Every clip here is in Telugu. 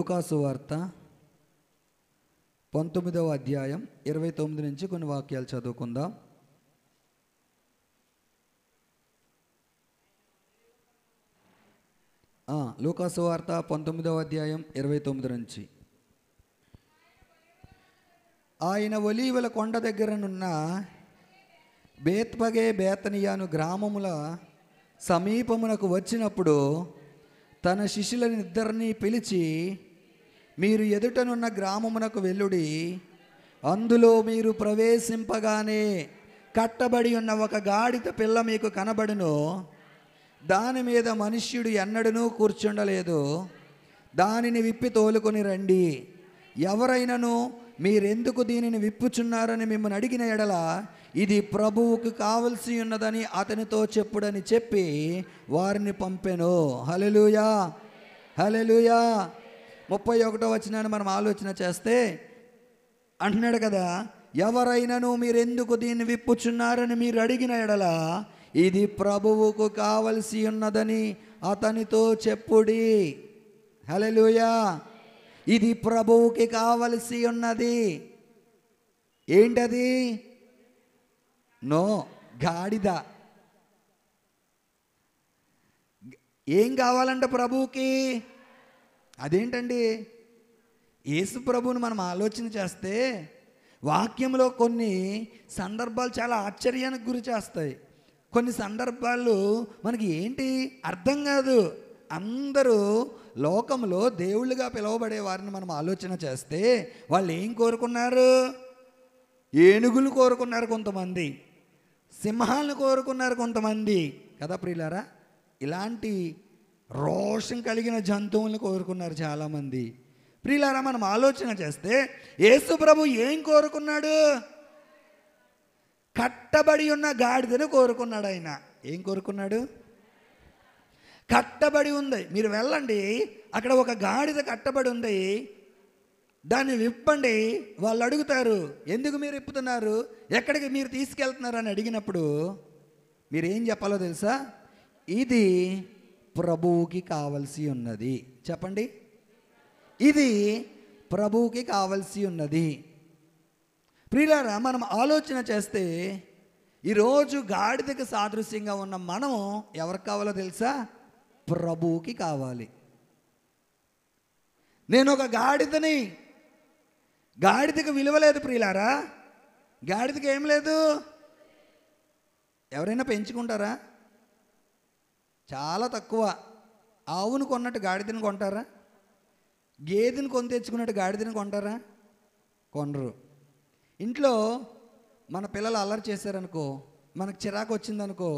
లూకాసు వార్త 19వ అధ్యాయం 29 నుంచి కొన్ని వాక్యాలు చదువుకుందాం. లూకాసు వార్త 19వ అధ్యాయం 29 నుంచి. ఆయన ఒలీవల కొండ దగ్గరనున్న బేత్పగే బేతనియాను గ్రామముల సమీపమునకు వచ్చినప్పుడు తన శిష్యులనిద్దరినీ పిలిచి, మీరు ఎదుటనున్న గ్రామమునకు వెళ్ళుడి, అందులో మీరు ప్రవేశింపగానే కట్టబడి ఉన్న ఒక గాడిద పిల్ల మీకు కనబడును, దాని మీద మనుష్యుడు ఎన్నడూ కూర్చుండలేదు, దానిని విప్పి తోలుకొని రండి. ఎవరైనాను మీరెందుకు దీనిని విప్పుచున్నారని మిమ్మల్ని అడిగిన ఎడల ఇది ప్రభువుకు కావలసి ఉన్నదని అతనితో చెప్పుడని చెప్పి వారిని పంపెను. హల్లెలూయా, హల్లెలూయా. 31వ వచనాన్ని మనం ఆలోచన చేస్తే అంటున్నాడు కదా, ఎవరైనాను మీరెందుకు దీన్ని విప్పుచున్నారని మీరు అడిగిన ఎడల ఇది ప్రభువుకు కావలసి ఉన్నదని అతనితో చెప్పుడి. హల్లెలూయా. ఇది ప్రభువుకి కావలసి ఉన్నది. ఏంటది? గాడిద. ఏం కావాలంట ప్రభువుకి? అదేంటండి? యేసు ప్రభువుని మనం ఆలోచన చేస్తే వాక్యంలో కొన్ని సందర్భాలు చాలా ఆశ్చర్యానికి గురి చేస్తాయి. కొన్ని సందర్భాలు మనకి ఏంటి అర్థం కాదు. అందరూ లోకంలో దేవుళ్ళుగా పిలువబడే వారిని మనం ఆలోచన చేస్తే వాళ్ళు ఏం కోరుకున్నారు? ఏనుగులు కోరుకున్నారు కొంతమంది, సింహాలను కోరుకున్నారు కొంతమంది కదా ప్రియులారా. ఇలాంటి రోషం కలిగిన జంతువులను కోరుకున్నారు చాలామంది. ప్రియులారా, మనం ఆలోచన చేస్తే యేసు ప్రభు ఏం కోరుకున్నాడు? కట్టబడి ఉన్న గాడిదను కోరుకున్నాడు. ఆయన ఏం కోరుకున్నాడు? కట్టబడి ఉంది. మీరు వెళ్ళండి, అక్కడ ఒక గాడిద కట్టబడి ఉంది, దాన్ని విప్పండి. వాళ్ళు అడుగుతారు, ఎందుకు మీరు విప్పుతున్నారు, ఎక్కడికి మీరు తీసుకెళ్తున్నారు అని అడిగినప్పుడు మీరు ఏం చెప్పాలో తెలుసా? ఇది ప్రభువుకి కావలసి ఉన్నది. చెప్పండి, ఇది ప్రభువుకి కావలసి ఉన్నది. ప్రియులారా, మనం ఆలోచన చేస్తే ఈరోజు గాడిదకి సాదృశ్యంగా ఉన్న మనము ఎవరికి కావాలో తెలుసా? ప్రభువుకి కావాలి. నేను ఒక గాడిదని, గాడిదకి విలువ లేదు ప్రియులారా. గాడిదకి ఏం లేదు. ఎవరైనా పెంచుకుంటారా? చాలా తక్కువ. ఆవును కొన్నట్టు గాడిదని కొంటారా? గేదెని కొని తెచ్చుకున్నట్టు గాడిదని కొంటారా? కొనరు. ఇంట్లో మన పిల్లలు అల్లరి చేశారనుకో, మనకు చిరాకు వచ్చిందనుకో,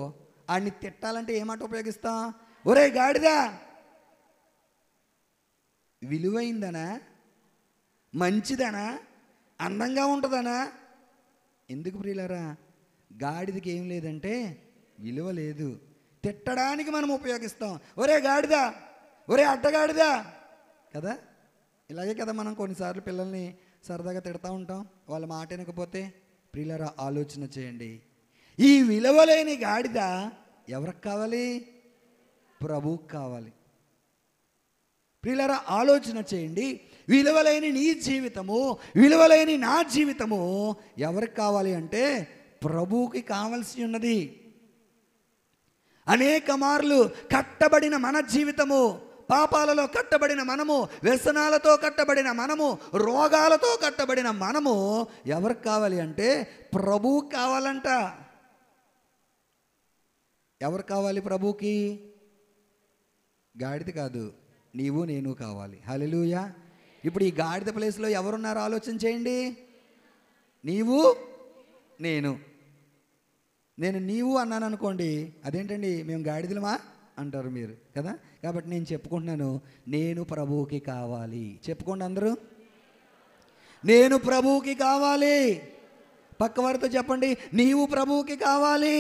ఆడిని తిట్టాలంటే ఏమాట ఉపయోగిస్తాం? ఒరే గాడిదా. విలువైందనా? మంచిదనా? అందంగా ఉంటుందనా? ఎందుకు ప్రియులారా? గాడిదకి ఏం లేదంటే విలువ లేదు. తిట్టడానికి మనం ఉపయోగిస్తాం. ఒరే గాడిదా, ఒరే అడ్డగాడిదా కదా. ఇలాగే కదా మనం కొన్నిసార్లు పిల్లల్ని సరదాగా తిడతా ఉంటాం, వాళ్ళ మాట వినకపోతే. ప్రియులారా, ఆలోచన చేయండి, ఈ విలువలేని గాడిద ఎవరికి కావాలి? ప్రభువుకి కావాలి. ప్రియులారా, ఆలోచన చేయండి, విలువలేని నీ జీవితము, విలువలేని నా జీవితము ఎవరికి కావాలి అంటే ప్రభువుకి కావలసి ఉన్నది. అనేక మార్లు కట్టబడిన మన జీవితము, పాపాలలో కట్టబడిన మనము, వ్యసనాలతో కట్టబడిన మనము, రోగాలతో కట్టబడిన మనము ఎవరికి కావాలి అంటే ప్రభువుకి కావాలంట. ఎవరు కావాలి ప్రభువుకి? గాడిద కాదు, నీవు నేను కావాలి. హల్లెలూయా. ఇప్పుడు ఈ గాడిద ప్లేస్లో ఎవరున్నారో ఆలోచన చేయండి. నీవు నేను. నేను నీవు అన్నాను అనుకోండి, అదేంటండి మేము గాడిదలమా అంటారు మీరు కదా. కాబట్టి నేను చెప్పుకుంటున్నాను, నేను ప్రభువుకి కావాలి. చెప్పుకోండి అందరూ, నేను ప్రభువుకి కావాలి. పక్క వారితో చెప్పండి, నీవు ప్రభువుకి కావాలి.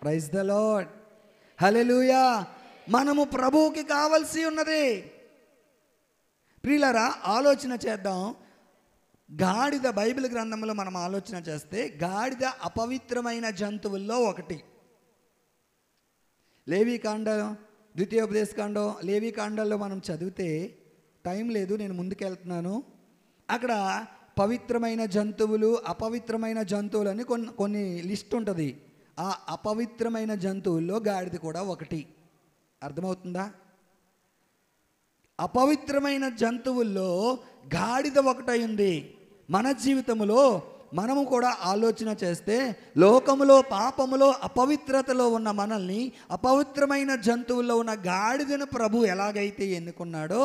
ప్రైజ్ ద లార్డ్, హల్లెలూయా. మనము ప్రభువుకి కావలసి ఉన్నది. ప్రియులారా, ఆలోచన చేద్దాం. గాడిద బైబిల్ గ్రంథంలో మనం ఆలోచన చేస్తే గాడిద అపవిత్రమైన జంతువుల్లో ఒకటి. లేవీకాండం, ద్వితీయోపదేశకాండం, లేవీకాండాల్లో మనం చదివితే టైం లేదు, నేను ముందుకెళ్తున్నాను. అక్కడ పవిత్రమైన జంతువులు, అపవిత్రమైన జంతువులు అని కొన్ని లిస్ట్ ఉంటుంది. ఆ అపవిత్రమైన జంతువుల్లో గాడిద కూడా ఒకటి. అర్థమవుతుందా? అపవిత్రమైన జంతువుల్లో గాడిద ఒకటై ఉంది. మన జీవితంలో మనము కూడా ఆలోచన చేస్తే, లోకములో, పాపములో, అపవిత్రతలో ఉన్న మనల్ని అపవిత్రమైన జంతువుల్లో ఉన్న గాడిదను ప్రభు ఎలాగైతే ఎన్నుకున్నాడో,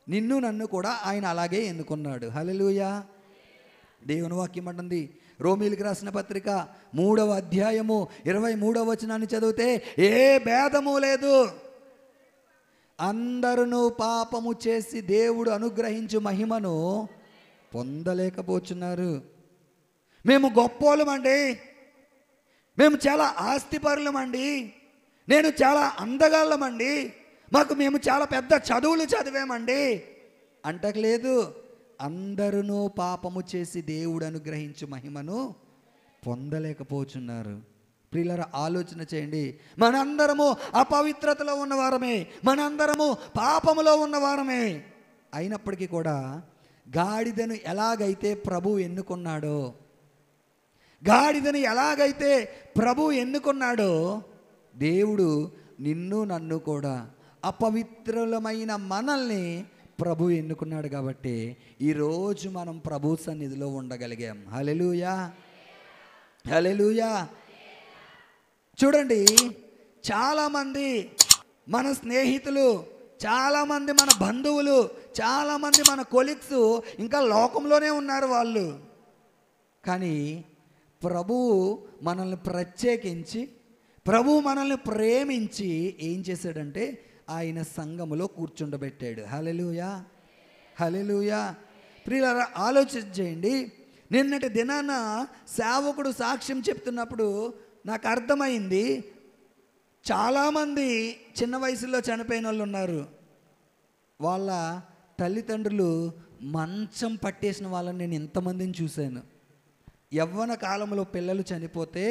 నిన్ను నన్ను కూడా ఆయన అలాగే ఎన్నుకున్నాడు. హల్లెలూయా. దేవుని వాక్యం అంటుంది, రోమీయులకు రాసిన పత్రిక 3వ అధ్యాయము 23వ వచనాన్ని చదివితే, ఏ భేదము లేదు, అందరూ పాపము చేసి దేవుడు అనుగ్రహించు మహిమను పొందలేకపోతున్నారు. మేము గొప్పోళ్ళమండి, మేము చాలా ఆస్తిపరులమండి, నేను చాలా అందగాళ్ళమండి, మేము చాలా పెద్ద చదువులు చదివామండి అంటలేదు. అందరూ పాపము చేసి దేవుడు అనుగ్రహించు మహిమను పొందలేకపోతున్నారు. ప్రియులారా, ఆలోచన చేయండి. మనందరము అపవిత్రతలో ఉన్నవారమే, మనందరము పాపములో ఉన్నవారమే. అయినప్పటికీ కూడా గాడిదను ఎలాగైతే ప్రభు ఎన్నుకున్నాడో, గాడిదను ఎలాగైతే ప్రభు ఎన్నుకున్నాడో, దేవుడు నిన్ను నన్ను కూడా, అపవిత్రులమైన మనల్ని ప్రభు ఎన్నుకున్నాడు. కాబట్టి ఈరోజు మనం ప్రభు సన్నిధిలో ఉండగలిగాం. హల్లెలూయా, హల్లెలూయా. చూడండి, చాలామంది మన స్నేహితులు, చాలామంది మన బంధువులు, చాలామంది మన కొలీగ్స్ ఇంకా లోకంలోనే ఉన్నారు వాళ్ళు. కానీ ప్రభువు మనల్ని ప్రత్యేకించి, ప్రభువు మనల్ని ప్రేమించి ఏం చేశాడంటే ఆయన సంఘములో కూర్చుండబెట్టాడు. హల్లెలూయా, హల్లెలూయా. ప్రియులారా, ఆలోచన చేయండి. నిన్నటి దినాన సేవకుడు సాక్ష్యం చెప్తున్నప్పుడు నాకు అర్థమైంది, చాలామంది చిన్న వయసులో చనిపోయిన వాళ్ళు ఉన్నారు. వాళ్ళ తల్లిదండ్రులు మంచం పట్టేసిన వాళ్ళని నేను ఎంతమందిని చూశాను. యవ్వన కాలంలో పిల్లలు చనిపోతే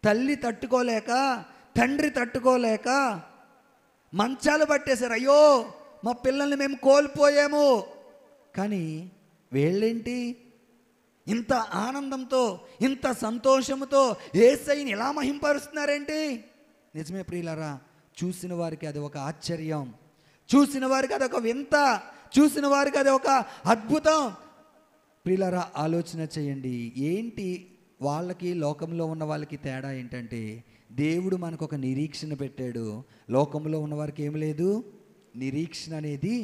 తల్లి తట్టుకోలేక, తండ్రి తట్టుకోలేక మంచాలు పట్టేశారు. అయ్యో, మా పిల్లల్ని మేము కోల్పోయాము. కానీ వీళ్ళేంటి ఇంత ఆనందంతో, ఇంత సంతోషంతో యేసయ్యని ఎలా మహింపరుస్తున్నారేంటి? నిజమే ప్రియులారా, చూసిన వారికి అది ఒక ఆశ్చర్యం, చూసిన వారికి అది ఒక వింత, చూసిన వారికి అది ఒక అద్భుతం. ప్రియులారా, ఆలోచన చేయండి. ఏంటి వాళ్ళకి, లోకంలో ఉన్న వాళ్ళకి తేడా ఏంటంటే, దేవుడు మనకు ఒక నిరీక్షణ పెట్టాడు. లోకంలో ఉన్నవారికి ఏం లేదు, నిరీక్షణ అనేది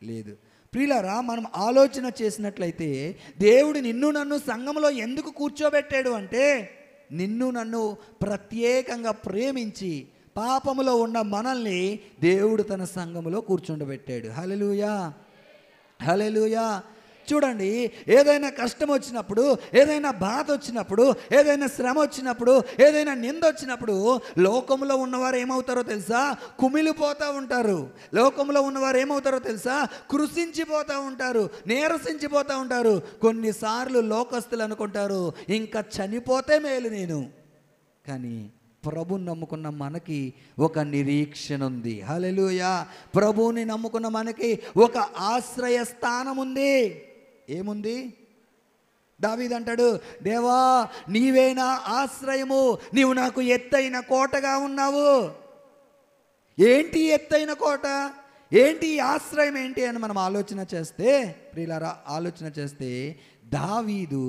లేదు. ప్రియులారా, మనం ఆలోచన చేసినట్లయితే దేవుడు నిన్ను నన్ను సంఘంలో ఎందుకు కూర్చోబెట్టాడు అంటే, నిన్ను నన్ను ప్రత్యేకంగా ప్రేమించి పాపములో ఉన్న మనల్ని దేవుడు తన సంఘములో కూర్చుండబెట్టాడు. హల్లెలూయా, హల్లెలూయా. చూడండి, ఏదైనా కష్టం వచ్చినప్పుడు, ఏదైనా బాధ వచ్చినప్పుడు, ఏదైనా శ్రమ వచ్చినప్పుడు, ఏదైనా నింద వచ్చినప్పుడు లోకంలో ఉన్నవారు ఏమవుతారో తెలుసా? కుమిలిపోతూ ఉంటారు. లోకంలో ఉన్నవారు ఏమవుతారో తెలుసా? కృషించిపోతూ ఉంటారు, నీరసించిపోతూ ఉంటారు. కొన్నిసార్లు లోకస్తులు అనుకుంటారు, ఇంకా చనిపోతే మేలు నేను. కానీ ప్రభుని నమ్ముకున్న మనకి ఒక నిరీక్షణ ఉంది. హల్లెలూయా. ప్రభువుని నమ్ముకున్న మనకి ఒక ఆశ్రయ స్థానం ఉంది. ఏముంది? దావీదు అంటాడు, దేవా నీవే నా ఆశ్రయము, నీవు నాకు ఎత్తైన కోటగా ఉన్నావు. ఏంటి ఎత్తైన కోట, ఏంటి ఆశ్రయం ఏంటి అని మనం ఆలోచన చేస్తే, ప్రియులారా, ఆలోచన చేస్తే దావీదు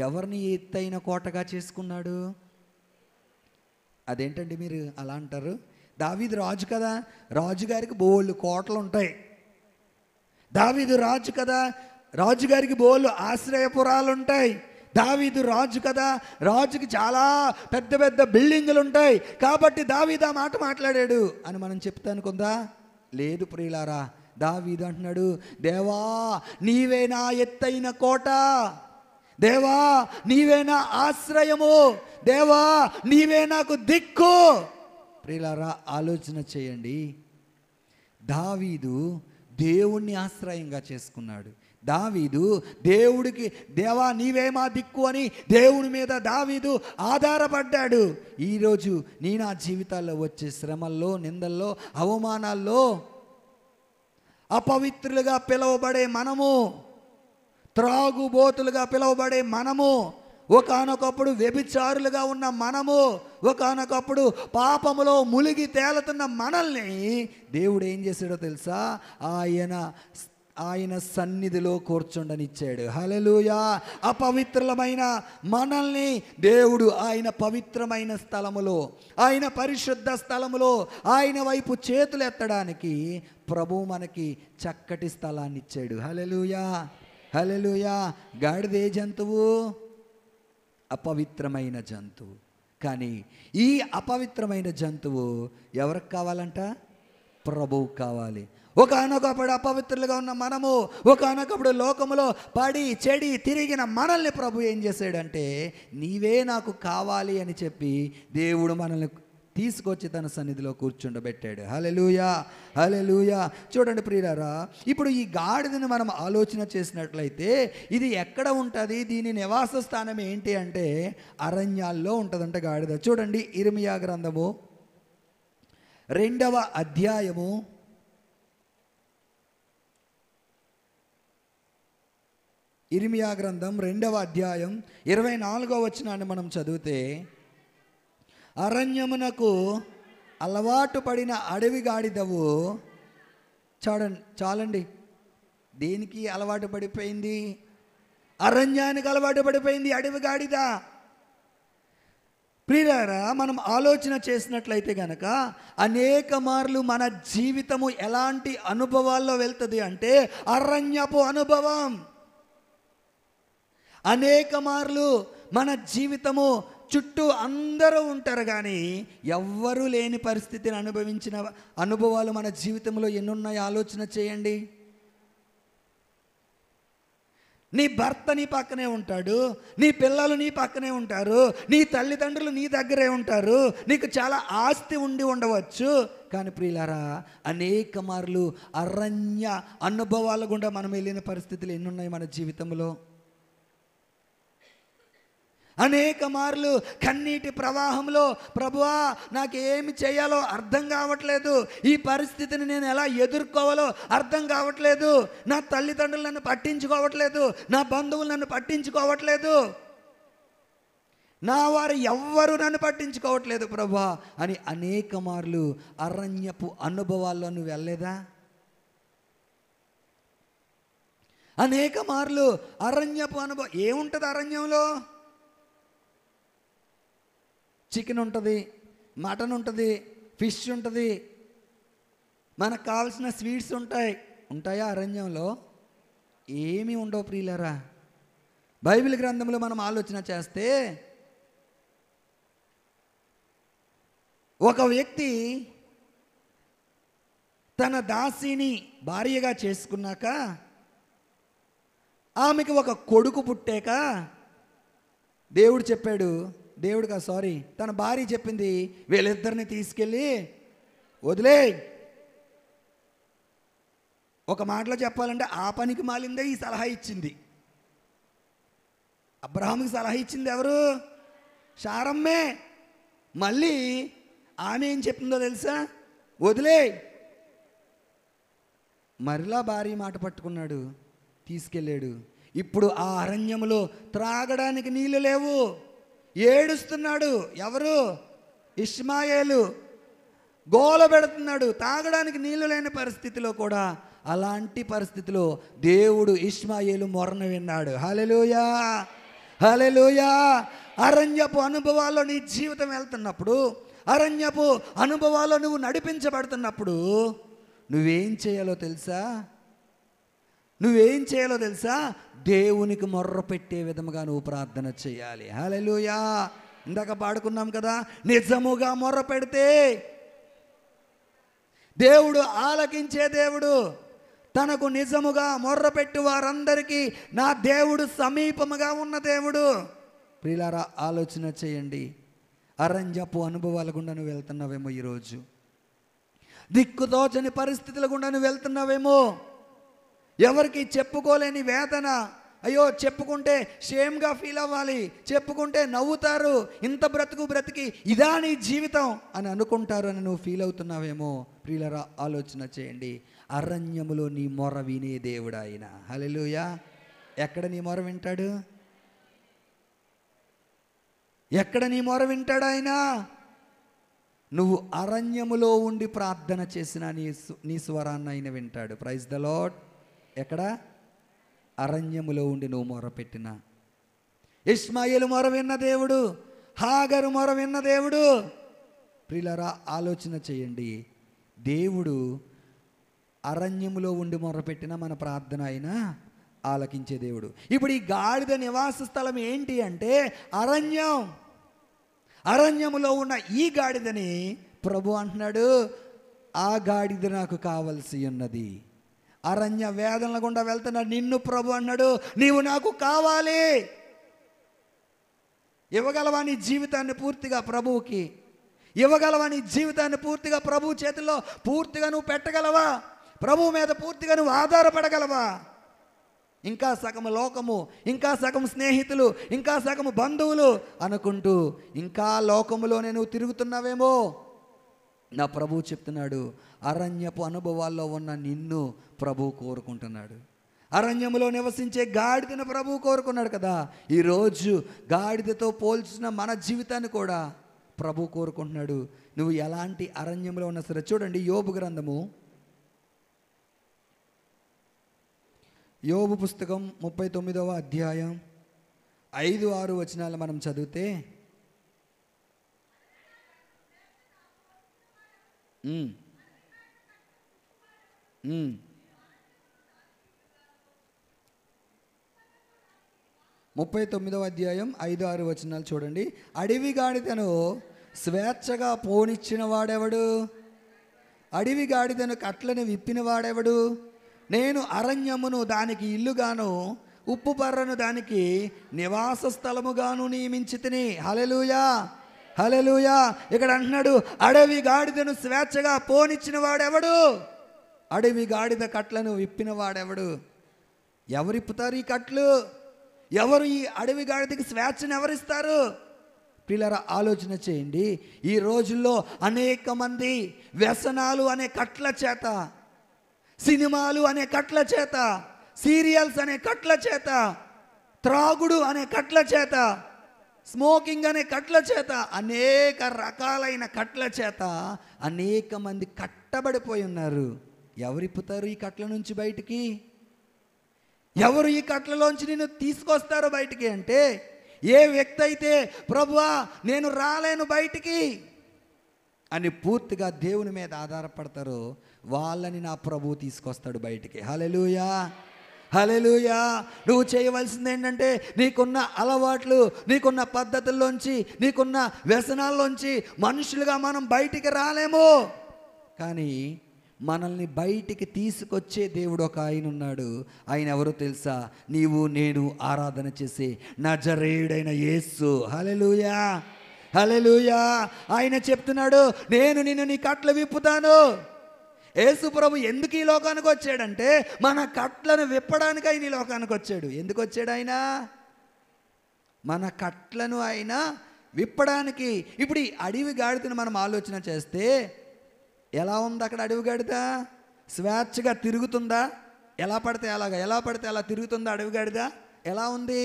ఎవరిని ఎత్తైన కోటగా చేసుకున్నాడు? అదేంటండి మీరు అలా అంటారు? దావీదు రాజు కదా, రాజుగారికి బోళ్ళు కోటలు ఉంటాయి. దావీదు రాజు కదా, రాజుగారికి బోళ్ళు ఆశ్రయపురాలు ఉంటాయి. దావీదు రాజు కదా, రాజుకి చాలా పెద్ద పెద్ద బిల్డింగులు ఉంటాయి. కాబట్టి దావీదు ఆ మాట మాట్లాడాడు అని మనం చెప్తానుకుందా? లేదు ప్రియులారా, దావీదు అంటున్నాడు, దేవా నీవే నా ఎత్తైన కోట, దేవా నీవే నా ఆశ్రయము, దేవా నీవే నాకు దిక్కు. ప్రియులారా, ఆలోచన చేయండి. దావీదు దేవుణ్ణి ఆశ్రయంగా చేసుకున్నాడు. దావీదు దేవుడికి, దేవా నీవే మా దిక్కు అని దేవుని మీద దావీదు ఆధారపడ్డాడు. ఈరోజు నా జీవితాల్లో వచ్చే శ్రమల్లో, నిందల్లో, అవమానాల్లో అపవిత్రులుగా పిలువబడే మనము, త్రాగుబోతులుగా పిలువబడే మనము, ఒకానొకప్పుడు వ్యభిచారులుగా ఉన్న మనము, ఒకానొకప్పుడు పాపములో మునిగి తేలుతున్న మనల్ని దేవుడు ఏం చేశాడో తెలుసా? ఆయన సన్నిధిలో కూర్చుండనిచ్చాడు. హల్లెలూయా. అపవిత్రులమైన మనల్ని దేవుడు ఆయన పవిత్రమైన స్థలములో, ఆయన పరిశుద్ధ స్థలములో ఆయన వైపు చేతులు ఎత్తడానికి ప్రభువు మనకి చక్కటి స్థలాన్ని ఇచ్చాడు. హల్లెలూయా, హల్లెలూయా. గాడిద ఏ జంతువు? అపవిత్రమైన జంతువు. కానీ ఈ అపవిత్రమైన జంతువు ఎవరికి కావాలంట? ప్రభువు కావాలి. ఒకానొకప్పుడు అపవిత్రులుగా ఉన్న మనము, ఒకానొకప్పుడు లోకములో పడి చెడి తిరిగిన మనల్ని ప్రభు ఏం చేశాడంటే, నీవే నాకు కావాలి అని చెప్పి దేవుడు మనల్ని తీసుకొచ్చి తన సన్నిధిలో కూర్చుండబెట్టాడు. హల్లెలూయా, హల్లెలూయా. చూడండి ప్రియులారా, ఇప్పుడు ఈ గాడిదని మనం ఆలోచన చేసినట్లయితే ఇది ఎక్కడ ఉంటుంది? దీని నివాస స్థానం ఏంటి అంటే అరణ్యాల్లో ఉంటుందంట గాడిద. చూడండి ఇర్మియా గ్రంథము 2వ అధ్యాయము 2వ అధ్యాయం 24వ వచనాన్ని మనం చదివితే, అరణ్యమునకు అలవాటు పడిన అడవి గాడిదవు. చాలండి, దేనికి అలవాటు పడిపోయింది? అరణ్యానికి అలవాటు పడిపోయింది అడవి గాడిద. ప్రియులారా, మనం ఆలోచన చేసినట్లయితే గనక అనేక మార్లు మన జీవితము ఎలాంటి అనుభవాల్లో వెళ్తుంది అంటే అరణ్యపు అనుభవం. అనేక మార్లు మన జీవితము చుట్టూ అందరూ ఉంటారు కానీ ఎవ్వరూ లేని పరిస్థితిని అనుభవించిన అనుభవాలు మన జీవితంలో ఎన్నున్నాయో ఆలోచన చేయండి. నీ భర్త నీ పక్కనే ఉంటాడు, నీ పిల్లలు నీ పక్కనే ఉంటారు, నీ తల్లిదండ్రులు నీ దగ్గరే ఉంటారు, నీకు చాలా ఆస్తి ఉండి ఉండవచ్చు. కానీ ప్రియులారా, అనేక మార్లు అరణ్య అనుభవాల గుండా మనం వెళ్ళిన పరిస్థితులు ఎన్నున్నాయి మన జీవితంలో. అనేక మార్లు కన్నీటి ప్రవాహంలో, ప్రభువా నాకేమి చేయాలో అర్థం కావట్లేదు, ఈ పరిస్థితిని నేను ఎలా ఎదుర్కోవాలో అర్థం కావట్లేదు, నా తల్లిదండ్రులు నన్ను పట్టించుకోవట్లేదు, నా బంధువులు నన్ను పట్టించుకోవట్లేదు, నా వారు ఎవ్వరూ నన్ను పట్టించుకోవట్లేదు ప్రభువా అని అనేక మార్లు అరణ్యపు అనుభవాల్లో నువ్వు వెళ్ళలేదా? అనేక మార్లు అరణ్యపు అనుభవం. ఏముంటుంది అరణ్యంలో? చికెన్ ఉంటుంది, మటన్ ఉంటుంది, ఫిష్ ఉంటుంది, మనకు కావాల్సిన స్వీట్స్ ఉంటాయా అరణ్యంలో? ఏమీ ఉండవు ప్రియులారా. బైబిల్ గ్రంథంలో మనం ఆలోచన చేస్తే ఒక వ్యక్తి తన దాసిని భార్యగా చేసుకున్నాక ఆమెకి ఒక కొడుకు పుట్టాక దేవుడు చెప్పాడు, తన భార్య చెప్పింది, వీళ్ళిద్దరిని తీసుకెళ్ళి వదిలే. ఒక మాటలో చెప్పాలంటే ఆ పనికి మాలిందే ఈ సలహా ఇచ్చింది. అబ్రహాముకి సలహా ఇచ్చింది ఎవరు? శారమ్మే. మళ్ళీ ఆమె ఏం చెప్తుందో తెలుసా? వదిలే. మరలా భార్య మాట పట్టుకున్నాడు, తీసుకెళ్ళాడు. ఇప్పుడు ఆ అరణ్యంలో త్రాగడానికి నీళ్ళు లేవు, ఏడుస్తున్నాడు. ఎవరు? ఇష్మాయేలు. గోల పెడుతున్నాడు, తాగడానికి నీళ్లు లేని పరిస్థితిలో కూడా. అలాంటి పరిస్థితిలో దేవుడు ఇష్మాయేలు మొరను విన్నాడు. హల్లెలూయా, హల్లెలూయా. అరణ్యపు అనుభవాల్లో నీ జీవితం వెళ్తున్నప్పుడు, అరణ్యపు అనుభవాల్లో నువ్వు నడిపించబడుతున్నప్పుడు నువ్వేం చేయాలో తెలుసా? దేవునికి మొర్ర పెట్టే విధముగా నువ్వు ప్రార్థన చేయాలి. హల్లెలూయా. ఇందాక పాడుకున్నాం కదా, నిజముగా మొర్ర పెడితే దేవుడు ఆలకించే దేవుడు. తనకు నిజముగా మొర్ర పెట్టి వారందరికీ నా దేవుడు సమీపముగా ఉన్న దేవుడు. ప్రియులారా, ఆలోచన చేయండి. అరణ్యపు అనుభవాల గుండా నువ్వు వెళ్తున్నావేమో, ఈరోజు దిక్కుతోచని పరిస్థితుల గుండా నువ్వు వెళ్తున్నావేమో, ఎవరికి చెప్పుకోలేని వేదన. అయ్యో, చెప్పుకుంటే షేమ్గా ఫీల్ అవ్వాలి, చెప్పుకుంటే నవ్వుతారు, ఇంత బ్రతికి ఇదా నీ జీవితం అని అనుకుంటారు అని నువ్వు ఫీల్ అవుతున్నావేమో. ప్రియులారా, ఆలోచన చేయండి. అరణ్యములో నీ మొర వినే దేవుడు ఆయన. హల్లెలూయా. ఎక్కడ నీ మొర వింటాడు? ఎక్కడ నీ మొర వింటాడు ఆయన? నువ్వు అరణ్యములో ఉండి ప్రార్థన చేసిన నీ స్వరాన్ని ఆయన వింటాడు. Praise the Lord. ఎక్కడ? అరణ్యములో ఉండి నువ్వు మొరపెట్టిన. ఇష్మాయేలు మొర విన్న దేవుడు, హాగరు మొర విన్న దేవుడు. ప్రియులారా, ఆలోచన చేయండి. దేవుడు అరణ్యములో ఉండి మొరపెట్టిన మన ప్రార్థన అయినా ఆలకించే దేవుడు. ఇప్పుడు ఈ గాడిద నివాస స్థలం ఏంటి అంటే అరణ్యం. అరణ్యములో ఉన్న ఈ గాడిదని ప్రభు అంటున్నాడు, ఆ గాడిద నాకు కావలసి ఉన్నది. అరణ్య వేదనల గుండా వెళ్తున్న నిన్ను ప్రభు అన్నాడు, నీవు నాకు కావాలి. ఇవ్వగలవా నీ జీవితాన్ని పూర్తిగా ప్రభువుకి? ఇవ్వగలవా నీ జీవితాన్ని పూర్తిగా ప్రభు చేతుల్లో పూర్తిగా నువ్వు పెట్టగలవా? ప్రభు మీద పూర్తిగా నువ్వు ఆధారపడగలవా? ఇంకా సగము లోకము, ఇంకా సగం స్నేహితులు, ఇంకా సగము బంధువులు అనుకుంటూ ఇంకా లోకములోనే నువ్వు తిరుగుతున్నావేమో. నా ప్రభు చెప్తున్నాడు, అరణ్యపు అనుభవాల్లో ఉన్న నిన్ను ప్రభు కోరుకుంటున్నాడు. అరణ్యములో నివసించే గాడిదను ప్రభు కోరుకున్నాడు కదా. ఈరోజు గాడిదతో పోల్చిన మన జీవితాన్ని కూడా ప్రభు కోరుకుంటున్నాడు. నువ్వు ఎలాంటి అరణ్యంలో ఉన్నా సరే. చూడండి, యోబు గ్రంథము, యోబు పుస్తకం 39వ అధ్యాయం 5-6 వచనాలు మనం చదివితే, 39వ అధ్యాయం 5-6 వచనాలు చూడండి. అడవి గాడిదను స్వేచ్ఛగా పోనిచ్చిన వాడెవడు? అడవి గాడిదను కట్లను విప్పిన వాడెవడు? నేను అరణ్యమును దానికి ఇల్లుగాను, ఉప్పు బర్రను దానికి నివాస స్థలముగాను నియమించితిని. హల్లెలూయా, హల్లెలూయా. ఇక్కడ అంటున్నాడు, అడవి గాడిదను స్వేచ్ఛగా పోనిచ్చిన వాడెవడు? అడవి గాడిద కట్లను విప్పిన వాడెవడు? ఎవరిప్పుతారు ఈ కట్లు? ఎవరు ఈ అడవి గాడిదకి స్వేచ్ఛను ఎవరిస్తారు? పిల్లరా, ఆలోచన చేయండి. ఈ రోజుల్లో అనేక మంది వ్యసనాలు అనే కట్ల చేత, సినిమాలు అనే కట్ల చేత, సీరియల్స్ అనే కట్ల చేత, త్రాగుడు అనే కట్ల చేత, స్మోకింగ్ అనే కట్ల చేత, అనేక రకాలైన కట్ల చేత అనేక మంది కట్టబడిపోయి ఉన్నారు. ఎవరిప్పుతారు ఈ కట్ల నుంచి బయటికి? ఎవరు ఈ కట్లలోంచి నిన్ను తీసుకొస్తారు బయటికి అంటే, ఏ వ్యక్తి అయితే ప్రభువా నేను రాలేను బయటికి అని పూర్తిగా దేవుని మీద ఆధారపడతారో వాళ్ళని నా ప్రభువు తీసుకొస్తాడు బయటికి. హల్లెలూయా, హల్లెలూయా. నువ్వు చేయవలసింది ఏంటంటే, నీకున్న అలవాట్లు, నీకున్న పద్ధతుల్లోంచి, నీకున్న వ్యసనాల్లోంచి మనుషులుగా మనం బయటికి రాలేము. కానీ మనల్ని బయటికి తీసుకొచ్చే దేవుడు ఒక ఆయన ఉన్నాడు. ఆయన ఎవరో తెలుసా? నీవు నేను ఆరాధన చేసే నజరేయుడైన యేసు. హల్లెలూయా, హల్లెలూయా. ఆయన చెప్తున్నాడు, నేను నిన్ను నీ కట్లు విప్పుతాను. యేసు ప్రభు ఎందుకు ఈ లోకానికి వచ్చాడంటే, మన కట్లను విప్పడానికి ఆయన ఈ లోకానికి వచ్చాడు. ఎందుకు వచ్చాడు ఆయన? మన కట్లను ఆయన విప్పడానికి. ఇప్పుడు ఈ అడవి గాడిదను మనం ఆలోచన చేస్తే ఎలా ఉంది అక్కడ అడవి గాడిద? స్వేచ్ఛగా తిరుగుతుందా? ఎలా పడితే అలాగా, ఎలా పడితే అలా తిరుగుతుందా అడవి గాడిద? ఎలా ఉంది?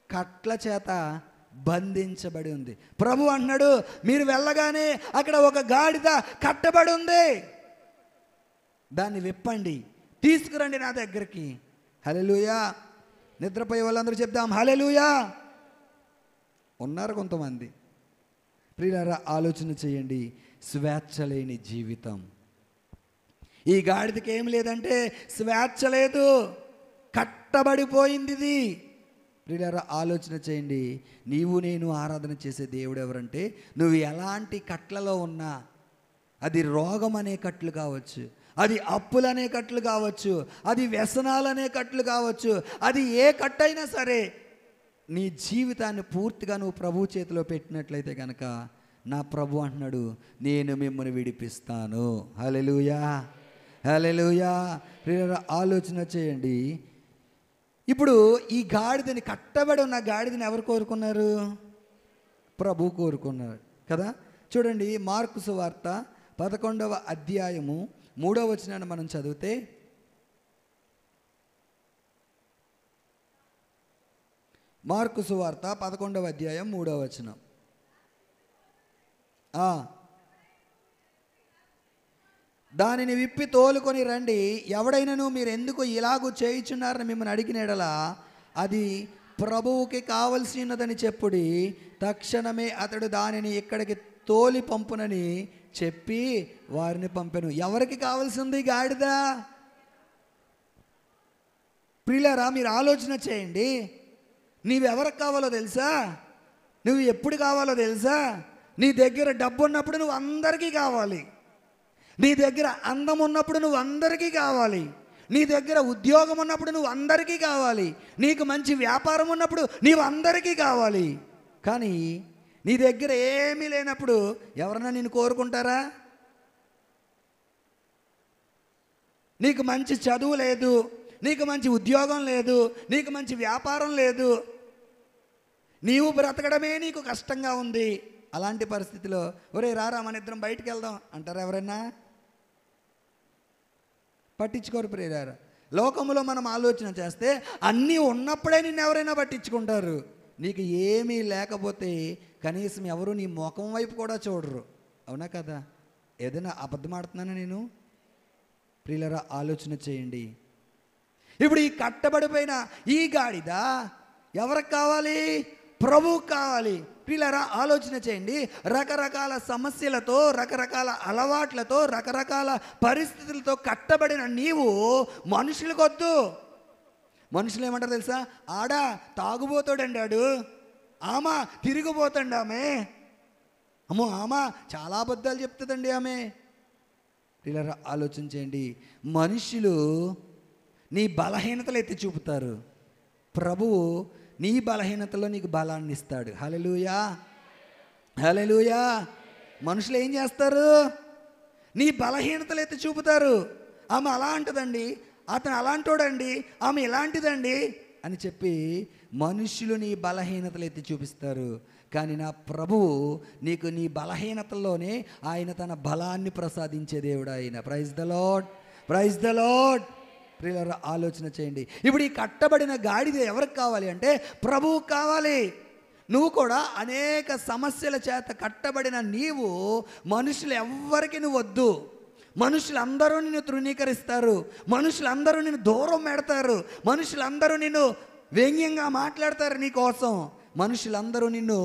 కట్ల చేత బంధించబడి ఉంది. ప్రభు అన్నాడు, మీరు వెళ్ళగానే అక్కడ ఒక గాడిద కట్టబడి ఉంది, దాన్ని విప్పండి, తీసుకురండి నా దగ్గరికి. హల్లెలూయా. నిద్రపోయే వాళ్ళందరూ చెప్దాం హల్లెలూయా. ఉన్నారు కొంతమంది. ప్రియులారా, ఆలోచన చేయండి. స్వేచ్ఛ లేని జీవితం. ఈ గాడిదకి ఏం లేదంటే స్వేచ్ఛ లేదు, కట్టబడిపోయింది ఇది. ప్రియులారా, ఆలోచన చేయండి. నీవు నేను ఆరాధన చేసే దేవుడు ఎవరంటే, నువ్వు ఎలాంటి కట్లలో ఉన్నా, అది రోగం అనే కట్లు కావచ్చు, అది అప్పులనే కట్లు కావచ్చు, అది వ్యసనాలనే కట్లు కావచ్చు, అది ఏ కట్టయినా సరే, నీ జీవితాన్ని పూర్తిగా నువ్వు ప్రభు చేతిలో పెట్టినట్లయితే కనుక నా ప్రభు అంటున్నాడు, నేను మిమ్మల్ని విడిపిస్తాను. హల్లెలూయా, హల్లెలూయా. ఆలోచన చేయండి. ఇప్పుడు ఈ గాడిదని, కట్టబడి ఉన్న గాడిదని ఎవరు కోరుకున్నారు? ప్రభు కోరుకున్నారు కదా. చూడండి, మార్కు సువార్త 11వ అధ్యాయము 3వ వచనాన్ని మనం చదివితే, మార్కు సువార్త 11వ అధ్యాయం 3వ వచనం. దానిని విప్పి తోలుకొని రండి, ఎవడైనను మీరు ఎందుకు ఇలాగూ చేయుచున్నారని మిమ్మల్ని అడిగిన యెడల అది ప్రభువుకి కావలసినదని చెప్పుడి, తక్షణమే అతడు దానిని ఇక్కడికి తోలి పంపునని చెప్పి వారిని పంపెను. ఎవరికి కావాల్సింది గాడిద? ప్రియులారా, మీరు ఆలోచన చేయండి. నీవెవరికి కావాలో తెలుసా? నువ్వు ఎప్పుడు కావాలో తెలుసా? నీ దగ్గర డబ్బు ఉన్నప్పుడు నువ్వు అందరికీ కావాలి. నీ దగ్గర అందం ఉన్నప్పుడు నువ్వు అందరికీ కావాలి. నీ దగ్గర ఉద్యోగం ఉన్నప్పుడు నువ్వు అందరికీ కావాలి. నీకు మంచి వ్యాపారం ఉన్నప్పుడు నీవు అందరికీ కావాలి. కానీ నీ దగ్గర ఏమీ లేనప్పుడు ఎవరన్నా నిన్ను కోరుకుంటారా? నీకు మంచి చదువు లేదు, నీకు మంచి ఉద్యోగం లేదు, నీకు మంచి వ్యాపారం లేదు, నీవు బ్రతకడమే నీకు కష్టంగా ఉంది. అలాంటి పరిస్థితిలో ఒరే రారా మన ఇద్దరం బయటికి వెళ్దాం అంటారా ఎవరైనా? పట్టించుకోరు ప్రియులారా. లోకంలో మనం ఆలోచన చేస్తే అన్నీ ఉన్నప్పుడే నిన్ను ఎవరైనా పట్టించుకుంటారు. నీకు ఏమీ లేకపోతే కనీసం ఎవరు నీ ముఖం వైపు కూడా చూడరు. అవునా కదా? ఏదైనా అబద్ధం ఆడుతున్నానా నేను? ప్రియులారా, ఆలోచన చేయండి. ఇప్పుడు ఈ కట్టబడిపోయిన ఈ గాడిద ఎవరికి కావాలి? ప్రభువుకు కావాలి. ప్రియులారా, ఆలోచన చేయండి. రకరకాల సమస్యలతో, రకరకాల అలవాట్లతో, రకరకాల పరిస్థితులతో కట్టబడిన నీవు మనుషులకొద్దు. మనుషులు ఏమంటారు తెలుసా? ఆడా తాగుబోతాడండి, ఆడు ఆమె తిరిగిపోతండి, ఆమె అమ్మో ఆమె చాలా అబద్ధాలు చెప్తుందండి ఆమె. ప్రియులారా, ఆలోచన చేయండి. మనుషులు నీ బలహీనతలు ఎత్తి చూపుతారు. ప్రభువు నీ బలహీనతలో నీకు బలాన్ని ఇస్తాడు. హల్లెలూయా, హల్లెలూయా. మనుషులు ఏం చేస్తారు? నీ బలహీనతలు ఎత్తి చూపుతారు. ఆమె అలాంటిదండి, అతను అలాంటోడండి, ఆమె ఇలాంటిదండి అని చెప్పి మనుషులు నీ బలహీనతలు ఎత్తి చూపిస్తారు. కానీ నా ప్రభువు నీకు నీ బలహీనతల్లోనే ఆయన తన బలాన్ని ప్రసాదించే దేవుడు ఆయన. Praise the Lord, praise the Lord. ప్రియులారా, ఆలోచన చేయండి. ఇప్పుడు ఈ కట్టబడిన గాడిద ఎవరికి కావాలి అంటే ప్రభువుకు కావాలి. నువ్వు కూడా అనేక సమస్యల చేత కట్టబడిన నీవు మనుషులు ఎవ్వరికి నువ్వు వద్దు. మనుషులందరూ నిన్ను తృణీకరిస్తారు, మనుషులందరూ నిన్ను దూరం పెడతారు, మనుషులందరూ నిన్ను వ్యంగ్యంగా మాట్లాడతారు నీ కోసం, మనుషులందరూ నిన్ను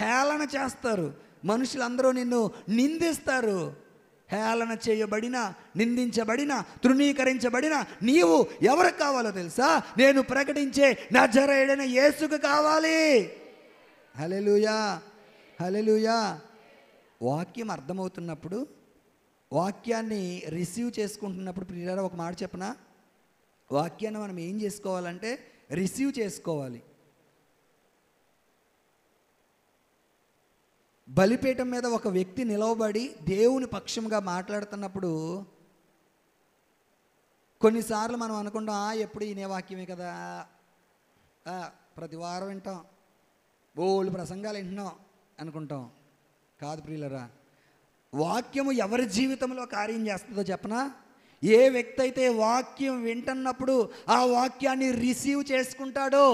హేళన చేస్తారు, మనుషులందరూ నిన్ను నిందిస్తారు. హేళన చేయబడిన, నిందించబడిన, తృణీకరించబడిన నీవు ఎవరికి కావాలో తెలుసా? నేను ప్రకటించే నజరేయుడైన యేసుకు కావాలి. హల్లెలూయా, హల్లెలూయా. వాక్యం అర్థమవుతున్నప్పుడు, వాక్యాన్ని రిసీవ్ చేసుకుంటున్నప్పుడు ప్రియులారా ఒక మాట చెప్పనా? వాక్యాన్ని మనం ఏం చేసుకోవాలంటే రిసీవ్ చేసుకోవాలి. బలిపీఠం మీద ఒక వ్యక్తి నిలవబడి దేవుని పక్షంగా మాట్లాడుతున్నప్పుడు కొన్నిసార్లు మనం అనుకుంటాం, ఎప్పుడు ఈయనే వాక్యమే కదా, ప్రతి వారం వింటాం, బోళ్ళు ప్రసంగాలు వింటున్నాం అనుకుంటాం. కాదు ప్రియులరా, వాక్యము ఎవరి జీవితంలో కార్యం చేస్తుందో చెప్పనా? ఏ వ్యక్తి అయితే వాక్యం వింటున్నప్పుడు ఆ వాక్యాన్ని రిసీవ్ చేసుకుంటాడో,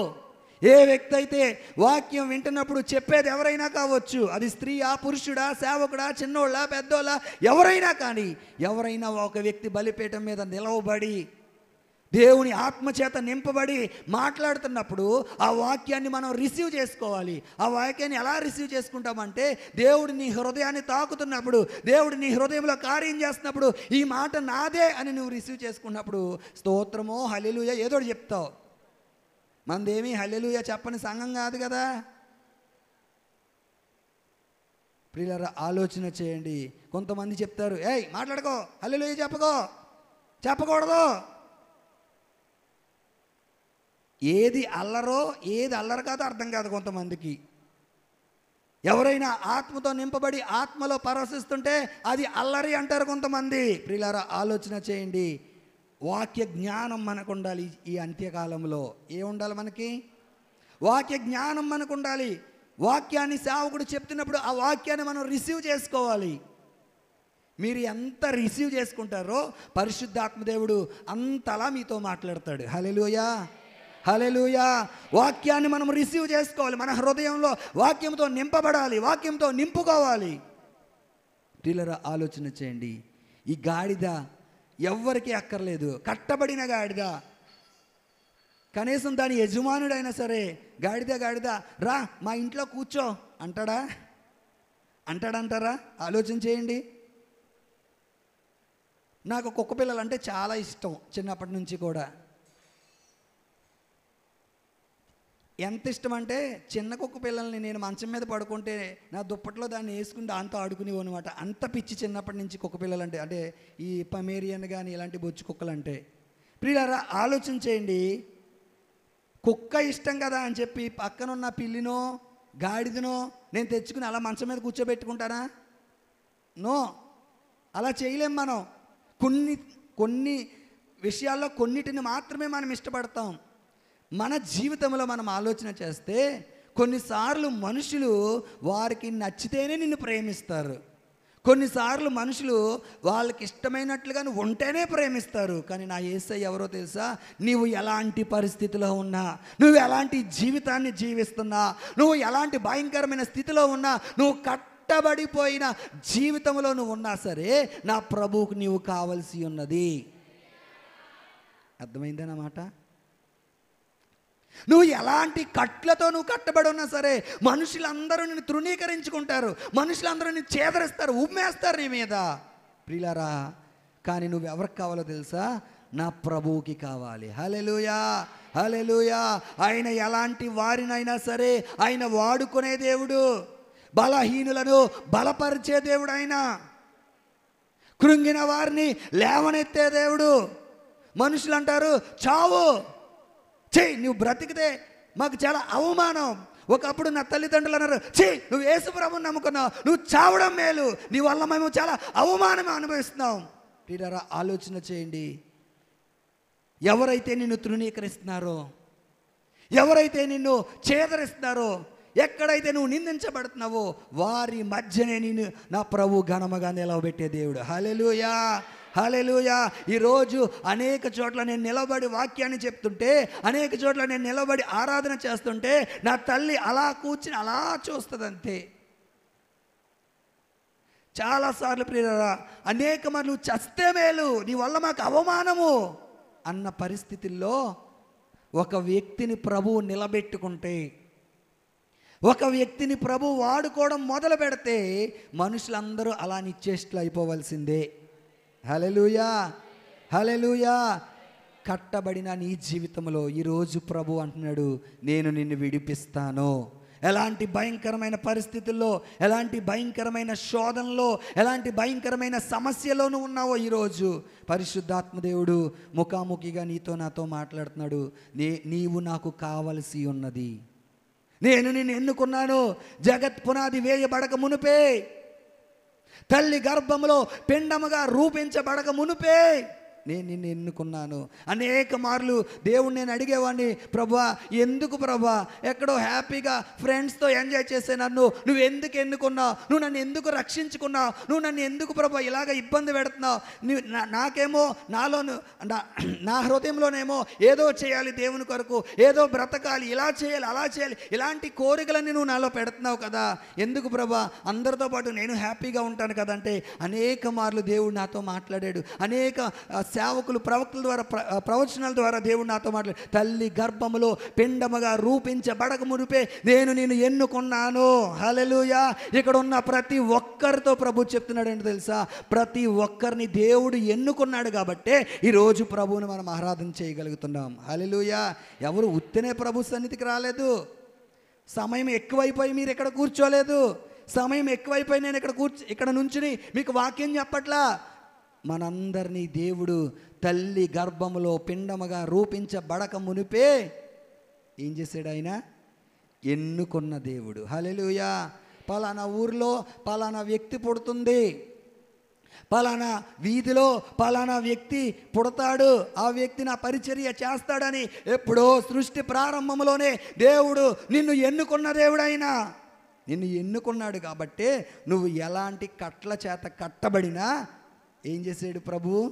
ఏ వ్యక్తి అయితే వాక్యం వింటున్నప్పుడు చెప్పేది ఎవరైనా కావచ్చు, అది స్త్రీయా, పురుషుడా, సేవకుడా, చిన్నోళ్ళ, పెద్దోళ్ళ, ఎవరైనా కానీ, ఎవరైనా ఒక వ్యక్తి బలిపీఠం మీద నిలవబడి దేవుని ఆత్మచేత నింపబడి మాట్లాడుతున్నప్పుడు ఆ వాక్యాన్ని మనం రిసీవ్ చేసుకోవాలి. ఆ వాక్యాన్ని ఎలా రిసీవ్ చేసుకుంటామంటే, దేవుడు నీ హృదయాన్ని తాకుతున్నప్పుడు, దేవుడు నీ హృదయంలో కార్యం చేస్తున్నప్పుడు, ఈ మాట నాదే అని నువ్వు రిసీవ్ చేసుకున్నప్పుడు స్తోత్రమో హల్లెలూయా ఏదో చెప్తావు. మనదేమీ హల్లెలూయా చెప్పని సంఘం కాదు కదా. ప్రియులారా, ఆలోచన చేయండి. కొంతమంది చెప్తారు, ఏయ్ మాట్లాడుకో, హల్లెలూయా చెప్పకూడదు. ఏది అల్లరో ఏది అల్లరి కాదో అర్థం కాదు కొంతమందికి. ఎవరైనా ఆత్మతో నింపబడి ఆత్మలో పరవశిస్తుంటే అది అల్లరి అంటారు కొంతమంది. ప్రియులారా, ఆలోచన చేయండి. వాక్య జ్ఞానం మనకు ఉండాలి. ఈ అంత్యకాలంలో ఏముండాలి మనకి? వాక్య జ్ఞానం మనకు ఉండాలి. వాక్యాన్ని సేవకుడు చెప్తున్నప్పుడు ఆ వాక్యాన్ని మనం రిసీవ్ చేసుకోవాలి. మీరు ఎంత రిసీవ్ చేసుకుంటారో పరిశుద్ధాత్మదేవుడు అంతలా మీతో మాట్లాడతాడు. హల్లెలూయా, హల్లెలూయా. వాక్యాన్ని మనం రిసీవ్ చేసుకోవాలి. మన హృదయంలో వాక్యంతో నింపబడాలి, వాక్యంతో నింపుకోవాలి. ప్రియులారా, ఆలోచన చేయండి. ఈ గాడిద ఎవ్వరికీ అక్కర్లేదు, కట్టబడిన గాడిద. కనీసం దాని యజమానుడైనా సరే గాడిద రా మా ఇంట్లో కూర్చో అంటాడంటారా? ఆలోచన చేయండి. నాకు కుక్క పిల్లలు అంటే చాలా ఇష్టం చిన్నప్పటి నుంచి కూడా. ఎంత ఇష్టం అంటే చిన్న కుక్క పిల్లల్ని నేను మంచం మీద పడుకుంటే నా దుప్పట్లో దాన్ని వేసుకుని దాంతో ఆడుకునేవు అనమాట. అంత పిచ్చి చిన్నప్పటి నుంచి కుక్క పిల్లలంటే. అంటే ఈ పమేరియన్ కానీ ఇలాంటి బొచ్చు కుక్కలు అంటే. ప్రియులారా, ఆలోచన చేయండి. కుక్క ఇష్టం కదా అని చెప్పి పక్కనున్న పిల్లినో గాడిదనో నేను తెచ్చుకుని అలా మంచం మీద కూర్చోబెట్టుకుంటానా? నో, అలా చేయలేం మనం. కొన్ని విషయాల్లో కొన్నిటిని మాత్రమే మనం ఇష్టపడతాం. మన జీవితంలో మనం ఆలోచన చేస్తే కొన్నిసార్లు మనుషులు వారికి నచ్చితేనే నిన్ను ప్రేమిస్తారు. కొన్నిసార్లు మనుషులు వాళ్ళకి ఇష్టమైనట్లుగా నువ్వు ఉంటేనే ప్రేమిస్తారు. కానీ నా యేసయ్య ఎవరో తెలుసా? నీవు ఎలాంటి పరిస్థితిలో ఉన్నా, నువ్వు ఎలాంటి జీవితాన్ని జీవిస్తున్నా, నువ్వు ఎలాంటి భయంకరమైన స్థితిలో ఉన్నా, నువ్వు కట్టబడిపోయిన జీవితంలో నువ్వు ఉన్నా సరే నా ప్రభువుకు నీవు కావలసి ఉన్నది. అర్థమైందన్నమాట. నువ్వు ఎలాంటి కట్లతో నువ్వు కట్టబడి ఉన్నా సరే మనుషులందరూ నిన్ను తృణీకరించుకుంటారు, మనుషులందరూ నిన్ను చేదరిస్తారు, ఉమ్మేస్తారు నీ మీద. ప్రియులారా, కానీ నువ్వు ఎవరికి కావాలో తెలుసా? నా ప్రభువుకి కావాలి. హల్లెలూయా, హల్లెలూయా. ఆయన ఎలాంటి వారినైనా సరే ఆయన వాడుకునే దేవుడు. బలహీనులను బలపరిచే దేవుడు ఆయన. కృంగిన వారిని లేవనెత్తే దేవుడు. మనుషులు అంటారు చావు, చెయ్యి నువ్వు బ్రతికితే మాకు చాలా అవమానం. ఒకప్పుడు నా తల్లిదండ్రులు అన్నారు, చెయ్యి నువ్వు యేసు ప్రభువుని నమ్ముకున్నావు, నువ్వు చావడం మేలు, నీ వల్ల మేము చాలా అవమానం అనుభవిస్తున్నాం. ప్రియులారా, ఆలోచన చేయండి. ఎవరైతే నిన్ను తృణీకరిస్తున్నారో, ఎవరైతే నిన్ను చేదరిస్తున్నారో, ఎక్కడైతే నువ్వు నిందించబడుతున్నావో వారి మధ్యనే నేను నా ప్రభు ఘనముగా నిలవబెట్టే దేవుడు. హల్లెలూయా, హల్లెలూయా. ఈరోజు అనేక చోట్ల నేను నిలబడి వాక్యాన్ని చెప్తుంటే, అనేక చోట్ల నేను నిలబడి ఆరాధన చేస్తుంటే నా తల్లి అలా కూర్చుని అలా చూస్తుంది అంతే. చాలాసార్లు ప్రియులారా, అనేక మార్లు చస్తే మేలు, నీ వల్ల మాకు అవమానము అన్న పరిస్థితుల్లో ఒక వ్యక్తిని ప్రభువు నిలబెట్టుకుంటే, ఒక వ్యక్తిని ప్రభు వాడుకోవడం మొదలు పెడితే మనుషులందరూ అలా నిశ్చేష్టులు అయిపోవలసిందే. హల్లెలూయా, హల్లెలూయా. కట్టబడిన నీ జీవితంలో ఈరోజు ప్రభు అంటున్నాడు, నేను నిన్ను విడిపిస్తాను. ఎలాంటి భయంకరమైన పరిస్థితుల్లో, ఎలాంటి భయంకరమైన శోధనలో, ఎలాంటి భయంకరమైన సమస్యలోనూ ఉన్నావో ఈరోజు పరిశుద్ధాత్మదేవుడు ముఖాముఖిగా నీతో నాతో మాట్లాడుతున్నాడు. నీవు నాకు కావలసి ఉన్నది. నేను నిన్ను ఎన్నుకున్నాను. జగత్ పునాది వేయబడక మునుపే, తల్లి గర్భములో పిండముగా రూపించబడక మునుపే నేను నిన్ను ఎన్నుకున్నాను. అనేక మార్లు దేవుడు నేను అడిగేవాడిని, ప్రభా ఎందుకు ప్రభా, ఎక్కడో హ్యాపీగా ఫ్రెండ్స్తో ఎంజాయ్ చేసే నన్ను నువ్వు ఎందుకు ఎన్నుకున్నావు? నువ్వు నన్ను ఎందుకు రక్షించుకున్నావు? నువ్వు నన్ను ఎందుకు ప్రభా ఇలాగ ఇబ్బంది పెడుతున్నావు? నువ్వు నాకేమో నాలోను నా హృదయంలోనేమో ఏదో చేయాలి దేవుని కొరకు, ఏదో బ్రతకాలి, ఇలా చేయాలి అలా చేయాలి, ఇలాంటి కోరికలన్నీ నువ్వు నాలో పెడుతున్నావు కదా, ఎందుకు ప్రభా? అందరితో పాటు నేను హ్యాపీగా ఉంటాను కదంటే అనేక మార్లు దేవుడు నాతో మాట్లాడాడు. అనేక సేవకులు ప్రవక్తల ద్వారా ప్రవచనాల ద్వారా దేవుడు నాతో మాట్లాడు. తల్లి గర్భములో పిండముగా రూపించబడక మునిపే నేను నిన్ను ఎన్నుకున్నాను. హల్లెలూయా. ఇక్కడ ఉన్న ప్రతి ఒక్కరితో ప్రభు చెప్తున్నాడు ఏంటో తెలుసా? ప్రతి ఒక్కరిని దేవుడు ఎన్నుకున్నాడు కాబట్టే ఈరోజు ప్రభువుని మనం ఆరాధన చేయగలుగుతున్నాం. హల్లెలూయా. ఎవరు ఉత్తనే ప్రభు సన్నిధికి రాలేదు. సమయం ఎక్కువైపోయి మీరు ఇక్కడ కూర్చోలేదు. సమయం ఎక్కువైపోయి నేను ఇక్కడ నుంచుని మీకు వాక్యం చెప్పట్లా. మనందరినీ దేవుడు తల్లి గర్భములో పిండముగా రూపించబడక మునిపే ఏం చేశాడు? ఆయన ఎన్నుకున్న దేవుడు. హల్లెలూయా. పలానా ఊరిలో పలానా వ్యక్తి పుడుతుంది, పలానా వీధిలో పలానా వ్యక్తి పుడతాడు, ఆ వ్యక్తి నా పరిచర్య చేస్తాడని ఎప్పుడో సృష్టి ప్రారంభంలోనే దేవుడు నిన్ను ఎన్నుకున్న దేవుడు. ఆయన నిన్ను ఎన్నుకున్నాడు కాబట్టే నువ్వు ఎలాంటి కట్ల చేత కట్టబడినా ఏం చేశాడు ప్రభువు?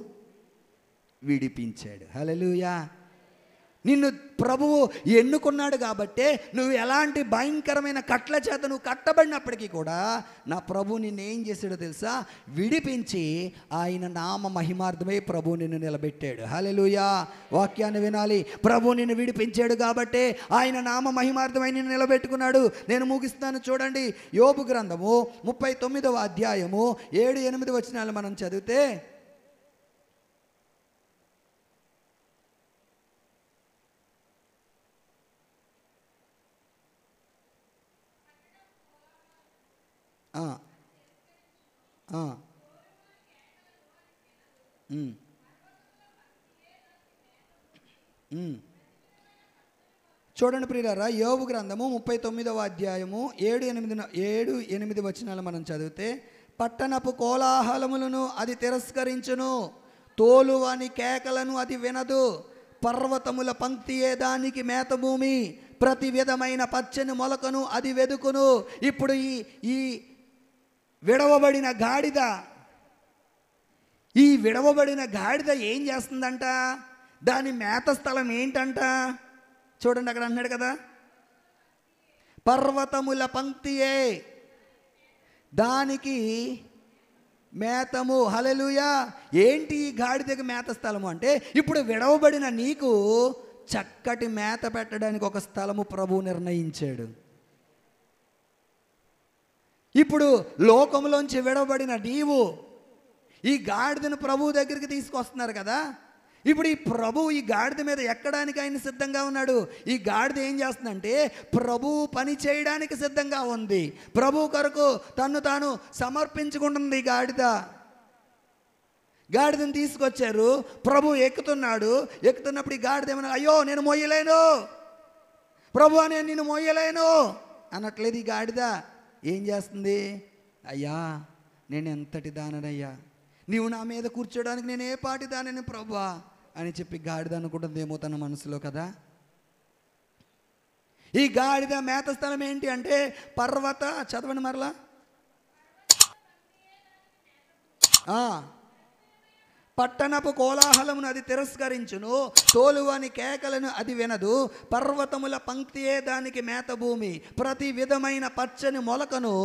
విడిపించాడు. హల్లెలూయా. నిన్ను ప్రభువు ఎన్నుకున్నాడు కాబట్టే నువ్వు ఎలాంటి భయంకరమైన కట్ల చేత నువ్వు కట్టబడినప్పటికీ కూడా నా ప్రభు నిన్ను ఏం చేశాడో తెలుసా? విడిపించి ఆయన నామ మహిమార్థమై ప్రభు నిన్ను నిలబెట్టాడు. హల్లెలూయా. వాక్యాన్ని వినాలి. ప్రభు నిన్ను విడిపించాడు కాబట్టే ఆయన నామ మహిమార్థమై నిన్ను నిలబెట్టుకున్నాడు. నేను ముగిస్తాను చూడండి. యోబు గ్రంథము 39వ అధ్యాయము 7-8 వచనాలు మనం చదివితే, చూడండి ప్రియులారా, యోబు గ్రంథము 39వ అధ్యాయము 7-8 వచనాలు మనం చదివితే, పట్టణపు కోలాహలములను అది తిరస్కరించును, తోలువాని కేకలను అది వినదు, పర్వతముల పంక్తియే దానికి మేత భూమి, ప్రతి విధమైన పచ్చని మొలకను అది వెదుకును. ఇప్పుడు ఈ విడవబడిన గాడిద, ఈ విడవబడిన గాడిద ఏం చేస్తుందంట? దాని మేత స్థలం ఏంటంట? చూడండి, అక్కడ అన్నాడు కదా, పర్వతముల పంక్తియే దానికి మేతము. హల్లెలూయా. ఏంటి ఈ గాడిదకి మేత స్థలము అంటే, ఇప్పుడు విడవబడిన నీకు చక్కటి మేత పెట్టడానికి ఒక స్థలము ప్రభువు నిర్ణయించాడు. ఇప్పుడు లోకంలోంచి విడవబడిన నీవు ఈ గాడిదను ప్రభువు దగ్గరికి తీసుకొస్తున్నారు కదా. ఇప్పుడు ఈ ప్రభువు ఈ గాడిద మీద ఎక్కడానికి ఆయన సిద్ధంగా ఉన్నాడు. ఈ గాడిద ఏం చేస్తుందంటే ప్రభువు పని చేయడానికి సిద్ధంగా ఉంది. ప్రభువు కొరకు తన్ను తాను సమర్పించుకుంటుంది. ఈ గాడిదను తీసుకొచ్చారు, ప్రభు ఎక్కుతున్నాడు. ఎక్కుతున్నప్పుడు ఈ గాడిద ఏమన్నా, అయ్యో నేను మోయలేను ప్రభు, నేను నిన్ను మోయలేను అనట్లేదు. ఈ గాడిద ఏం చేస్తుంది? అయ్యా నేను ఎంతటి దాననయ్యా, నీవు నా మీద కూర్చోడానికి నేను ఏ పాటి దానని ప్రభువా అని చెప్పి గాడిద అనుకుంటుందేమో తన మనసులో కదా. ఈ గాడిద మేత స్థలం ఏంటి అంటే పర్వత, చదవండి మరలా, పట్టణపు కోలాహలమును అది తిరస్కరించును, తోలువాని కేకలను అది వినదు, పర్వతముల పంక్తియే దానికి మేత భూమి, ప్రతి విధమైన పచ్చని మొలకను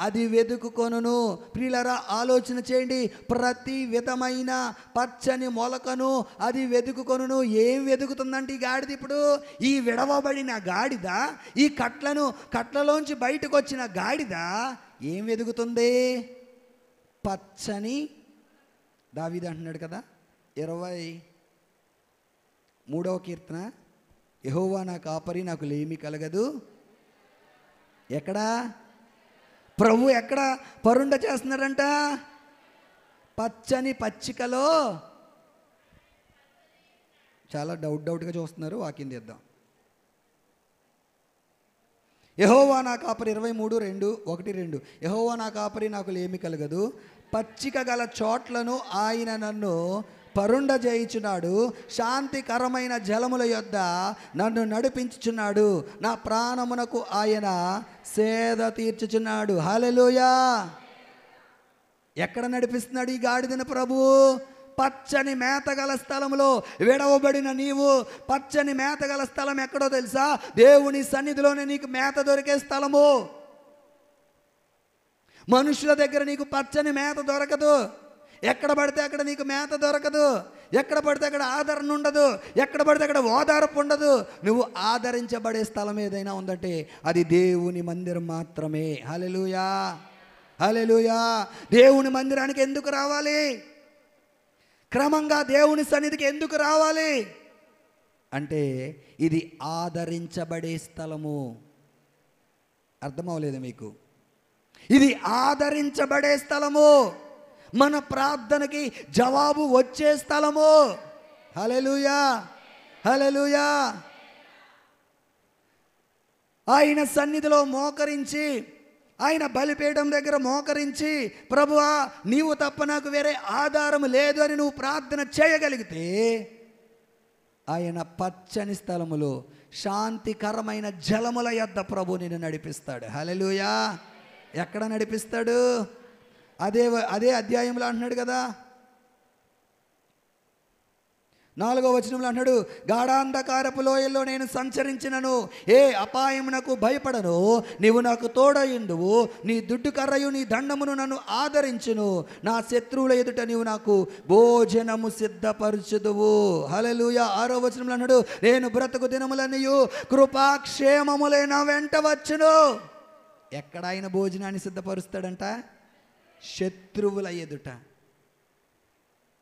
అది వెదుకుకొనును. ప్రియులారా, ఆలోచన చేయండి. ప్రతి విధమైన పచ్చని మొలకను అది వెదుకుకొనును. ఏం వెదుకుతుందంటే ఈ గాడిద, ఇప్పుడు ఈ విడవబడిన గాడిద, ఈ కట్లలోంచి బయటకు వచ్చిన గాడిద ఏం వెదుకుతుంది? పచ్చని, దావీదు అంటున్నాడు కదా 23వ కీర్తన, యెహోవా నా కాపరి నాకు లేమి కలగదు. ఎక్కడా ప్రభు ఎక్కడ పరుండ చేస్తున్నారంట? పచ్చని పచ్చికలో. చాలా డౌట్గా చూస్తున్నారు, వాక్యం తీద్దాం. యెహోవా నా కాపరి 23:1-2 యెహోవా నా కాపరి నాకు లేమి కలగదు, పచ్చిక గల చోట్లను ఆయన నన్ను పరుండ చేయుచున్నాడు, శాంతికరమైన జలముల యొద్ద నన్ను నడిపించుచున్నాడు, నా ప్రాణమునకు ఆయన సేద తీర్చుచున్నాడు. హల్లెలూయా. ఎక్కడ నడిపిస్తున్నాడు ఈ గాడిదను ప్రభువు? పచ్చని మేతగల స్థలంలో. విడవబడిన నీవు పచ్చని మేతగల స్థలం ఎక్కడో తెలుసా? దేవుని సన్నిధిలోనే నీకు మేత దొరికే స్థలము. మనుషుల దగ్గర నీకు పచ్చని మేత దొరకదు. ఎక్కడ పడితే అక్కడ నీకు మేత దొరకదు. ఎక్కడ పడితే అక్కడ ఆదరణ ఉండదు. ఎక్కడ పడితే అక్కడ ఓదార్పు ఉండదు. నువ్వు ఆదరించబడే స్థలం ఏదైనా ఉందంటే అది దేవుని మందిరం మాత్రమే. హల్లెలూయా, హల్లెలూయా. దేవుని మందిరానికి ఎందుకు రావాలి? క్రమంగా దేవుని సన్నిధికి ఎందుకు రావాలి అంటే ఇది ఆదరించబడే స్థలము. అర్థమవలేదు మీకు? ఇది ఆదరించబడే స్థలము, మన ప్రార్థనకి జవాబు వచ్చే స్థలము. హల్లెలూయా, హల్లెలూయా. ఆయన సన్నిధిలో మోకరించి, ఆయన బలిపీఠం దగ్గర మోకరించి, ప్రభువా నీవు తప్ప నాకు వేరే ఆధారం లేదు అని నువ్వు ప్రార్థన చేయగలిగితే ఆయన పచ్చని స్థలములో, శాంతికరమైన జలముల యొద్ద ప్రభు నిన్ను నడిపిస్తాడు. హల్లెలూయా. ఎక్కడ నడిపిస్తాడు? అదే అధ్యాయంలో అంటున్నాడు కదా, 4వ వచనంలో అంటున్నాడు, గాఢాంధకారపు లోయల్లో నేను సంచరించినను ఏ అపాయమునకు భయపడను, నీవు నాకు తోడయుండువు, నీ దుడ్డు కర్రయు నీ దండమును నన్ను ఆదరించును, నా శత్రువుల ఎదుట నీవు నాకు భోజనము సిద్ధపరచుదువు. హల్లెలూయా. 6వ వచనంలో అన్నాడు, నేను బ్రతుకు దినములన్నయు కృపాక్షేమములే నా వెంట వచ్చును. ఎక్కడ ఆయన భోజనాన్ని సిద్ధపరుస్తాడంట? శత్రువుల ఎదుట.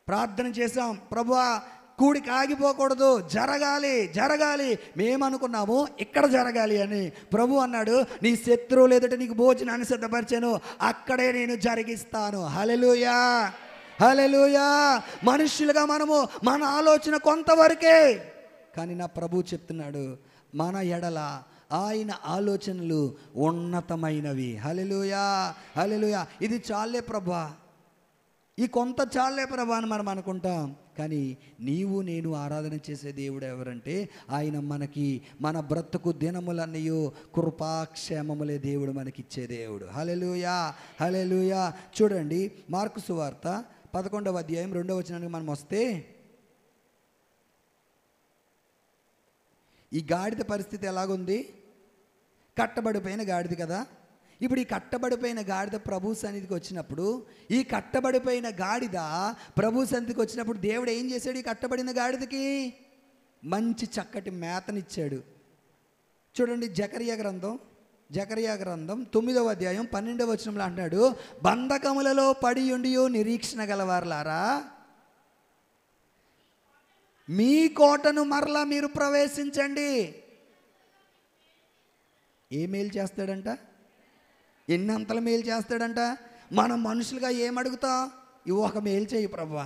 ప్రార్థన చేశాం, ప్రభువా కూడికి ఆగిపోకూడదు, జరగాలి. మేమనుకున్నాము ఇక్కడ జరగాలి అని. ప్రభు అన్నాడు, నీ శత్రువులు ఎదుట నీకు భోజనాన్ని సిద్ధపరిచాను, అక్కడే నేను జరిగిస్తాను. హల్లెలూయా. మనుష్యులుగా మనము మన ఆలోచన కొంతవరకే, కానీ నా ప్రభు చెప్తున్నాడు, మన ఎడల ఆయన ఆలోచనలు ఉన్నతమైనవి. హల్లెలూయా. ఇది చాలే ప్రభా, ఈ కొంత చాలే ప్రభా అని మనం అనుకుంటాం. కానీ నీవు నేను ఆరాధన చేసే దేవుడు ఎవరంటే ఆయన మనకి మన బ్రతుకు దినములన్నీ కృపాక్షేమములే దేవుడు మనకిచ్చే దేవుడు. హల్లెలూయా. చూడండి, మార్కు సువార్త 11వ అధ్యాయం 2వ వచనానికి మనం వస్తే, ఈ గాడిద పరిస్థితి ఎలాగుంది? కట్టబడిపోయిన గాడిద కదా. ఇప్పుడు ఈ కట్టబడిపోయిన గాడిద ప్రభు సన్నిధికి వచ్చినప్పుడు, ఈ కట్టబడిపోయిన గాడిద ప్రభు సన్నిధికి వచ్చినప్పుడు దేవుడు ఏం చేశాడు? ఈ కట్టబడిన గాడిదకి మంచి చక్కటి మేతనిచ్చాడు. చూడండి, జకరియా గ్రంథం 9వ అధ్యాయం 12వ వచనంలో అంటున్నాడు, బంధకములలో పడి ఉండి నిరీక్షణ గలవారులారా, మీ కోటను మరలా మీరు ప్రవేశించండి. ఏ మేలు చేస్తాడంట? ఎన్నంతల మేలు చేస్తాడంట? మనం మనుషులుగా ఏమడుగుతాం? ఇవి ఒక మేలు చేయి ప్రభా,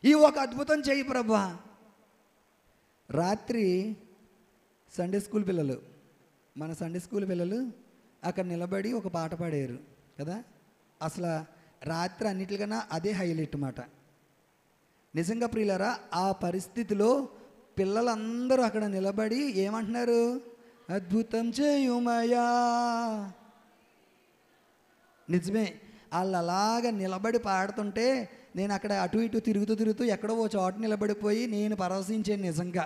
ఈ ఒక అద్భుతం చేయి ప్రభా. రాత్రి సండే స్కూల్ పిల్లలు, మన సండే స్కూల్ పిల్లలు అక్కడ నిలబడి ఒక పాట పాడారు కదా. అసలు రాత్రి అన్నిటికన్నా అదే హైలైట్ మాట. నిజంగా ప్రియులారా, ఆ పరిస్థితిలో పిల్లలందరూ అక్కడ నిలబడి ఏమంటున్నారు? అద్భుతం చేయుమయా. నిజమే, వాళ్ళు అలాగా నిలబడి పాడుతుంటే నేను అక్కడ అటు ఇటు తిరుగుతూ ఎక్కడో ఓ చోట నిలబడిపోయి నేను పరవశించాను. నిజంగా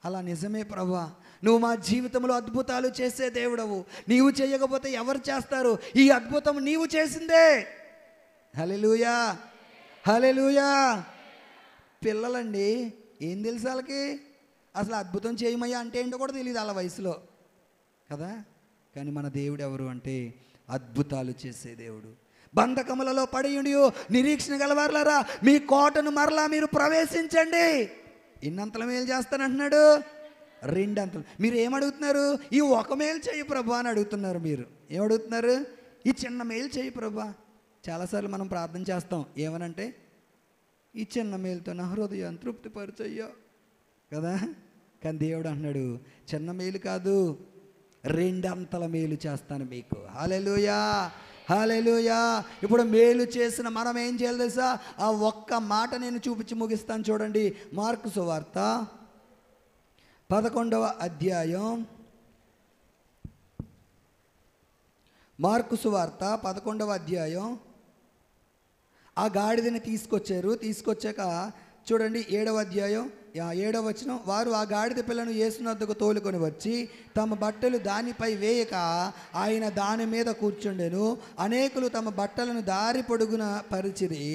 అలా నిజమే ప్రభువా, నువ్వు మా జీవితంలో అద్భుతాలు చేసే దేవుడవు. నీవు చేయకపోతే ఎవరు చేస్తారు? ఈ అద్భుతం నీవు చేసిందే. హల్లెలూయా. పిల్లలండి, ఏం తెలుసు వాళ్ళకి? అసలు అద్భుతం చేయమయ్యా అంటే ఏంటో కూడా తెలియదు వాళ్ళ వయసులో కదా. కానీ మన దేవుడు ఎవరు అంటే అద్భుతాలు చేసే దేవుడు. బంధకములలో పడియుండి నిరీక్షణ గలవారులారా, మీ కోటను మరలా మీరు ప్రవేశించండి. ఇన్నంతల మేలు చేస్తానంటున్నాడు, 2 అంతలు. మీరు ఏమడుగుతున్నారు? ఈ ఒక మేలు చేయి ప్రభా అని అడుగుతున్నారు. మీరు ఏమడుగుతున్నారు? ఈ చిన్న మేలు చేయి ప్రభా. చాలాసార్లు మనం ప్రార్థన చేస్తాం ఏమనంటే, ఈ చిన్న మేలుతో నా హృదయం తృప్తిపరచయ్యా కదా. కానీ దేవుడు అంటున్నాడు, చిన్న మేలు కాదు, 2 అంతల మేలు చేస్తాను మీకు. హల్లెలూయా. ఇప్పుడు మేలు చేసిన మనం ఏం చేయాలి తెలుసా? ఆ ఒక్క మాట నేను చూపించి ముగిస్తాను. చూడండి, మార్కు సువార్త 11వ అధ్యాయం, మార్కు సువార్త 11వ అధ్యాయం. ఆ గాడిదని తీసుకొచ్చాక చూడండి, 7వ అధ్యాయం 7వ వచనం, వారు ఆ గాడిద పిల్లను యేసు వద్దకు తోలుకొని వచ్చి తమ బట్టలు దానిపై వేయక ఆయన దాని మీద కూర్చుండెను. అనేకులు తమ బట్టలను దారి పొడుగున పరిచిరి,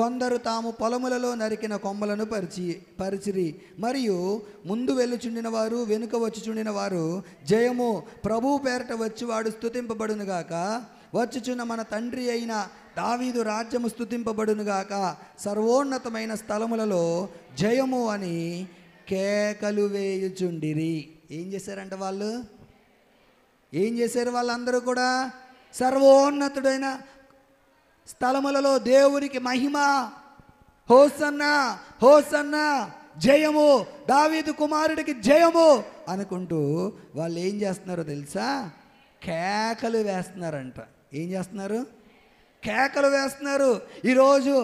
కొందరు తాము పొలములలో నరికిన కొమ్మలను పరిచిరి. మరియు ముందు వెళ్ళుచుండిన వారు వెనుక వచ్చుచుండిన వారు, జయము ప్రభువు పేరట వచ్చివాడు స్తుతింపబడునుగాక, వచ్చుచున్న మన తండ్రి అయిన దావీదు రాజ్యము స్తుతింపబడునుగాక, సర్వోన్నతమైన స్థలములలో జయము అని కేకలు వేయుచుండిరి. ఏం చేశారంట వాళ్ళు? ఏం చేశారు వాళ్ళందరూ కూడా? సర్వోన్నతుడైన స్థలములలో దేవునికి మహిమ, హోసన్నా హోసన్నా, జయము దావీదు కుమారుడికి జయము అనుకుంటూ వాళ్ళు ఏం చేస్తున్నారో తెలుసా? కేకలు వేస్తున్నారంట. ఏం చేస్తున్నారు? కేకలు వేస్తున్నారు. ఈరోజు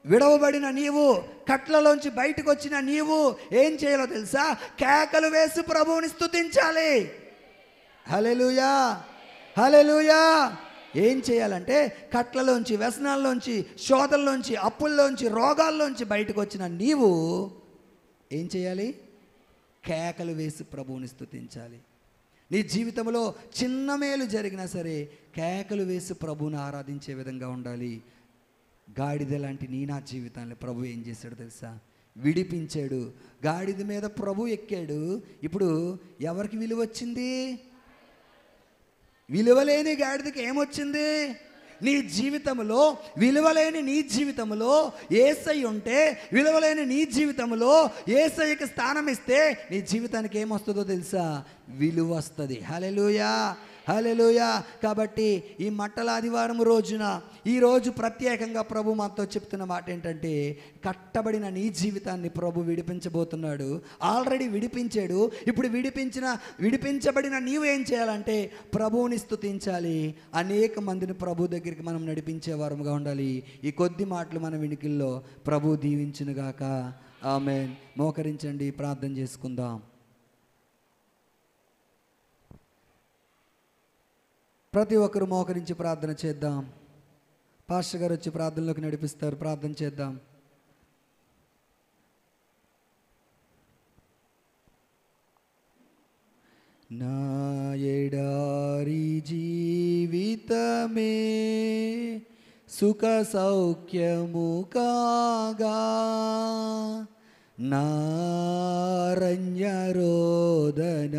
విడవబడిన నీవు, కట్లలోంచి బయటకు వచ్చిన నీవు ఏం చేయాలో తెలుసా? కేకలు వేసి ప్రభువుని స్తుతించాలి. హల్లెలూయా, హల్లెలూయా. ఏం చేయాలంటే కట్లలోంచి, వ్యసనాల్లోంచి, శోధనలోంచి, అప్పుల్లోంచి, రోగాల్లోంచి బయటకు వచ్చిన నీవు ఏం చేయాలి? కేకలు వేసి ప్రభువుని స్తుతించాలి. నీ జీవితంలో చిన్న మేలు జరిగినా సరే కేకలు వేసి ప్రభువుని ఆరాధించే విధంగా ఉండాలి. గాడిద లాంటి నా జీవితాన్ని ప్రభు ఏం చేశాడు తెలుసా? విడిపించాడు. గాడిద మీద ప్రభు ఎక్కాడు. ఇప్పుడు ఎవరికి విలువ వచ్చింది? విలువలేని గాడిదకి ఏమొచ్చింది? నీ జీవితంలో విలువలేని నీ జీవితంలో యేసయ్య ఉంటే, విలువలేని నీ జీవితంలో యేసయ్యకి స్థానం ఇస్తే నీ జీవితానికి ఏమొస్తుందో తెలుసా? విలువ వస్తుంది. హల్లెలూయా, హల్లెలూయా. కాబట్టి ఈ మట్టల ఆదివారం రోజున, ఈరోజు ప్రత్యేకంగా ప్రభు మాతో చెప్తున్న మాట ఏంటంటే, కట్టబడిన నీ జీవితాన్ని ప్రభు విడిపించబోతున్నాడు. ఆల్రెడీ విడిపించాడు. ఇప్పుడు విడిపించబడిన నీవు ఏం చేయాలంటే ప్రభువుని స్తుతించాలి. అనేక మందిని ప్రభు దగ్గరికి మనం నడిపించే వారముగా ఉండాలి. ఈ కొద్ది మాటలు మన వినికిల్లో ప్రభు దీవించునుగాక. ఆమేన్. మోకరించండి, ప్రార్థన చేసుకుందాం. ప్రతి ఒక్కరు మోకరించి ప్రార్థన చేద్దాం. పాస్టర్ గారు వచ్చి ప్రార్థనలోకి నడిపిస్తారు. ప్రార్థన చేద్దాం. నా ఎడారి జీవితమే సుఖ సౌఖ్యము కాగా, నారణ్య రోదన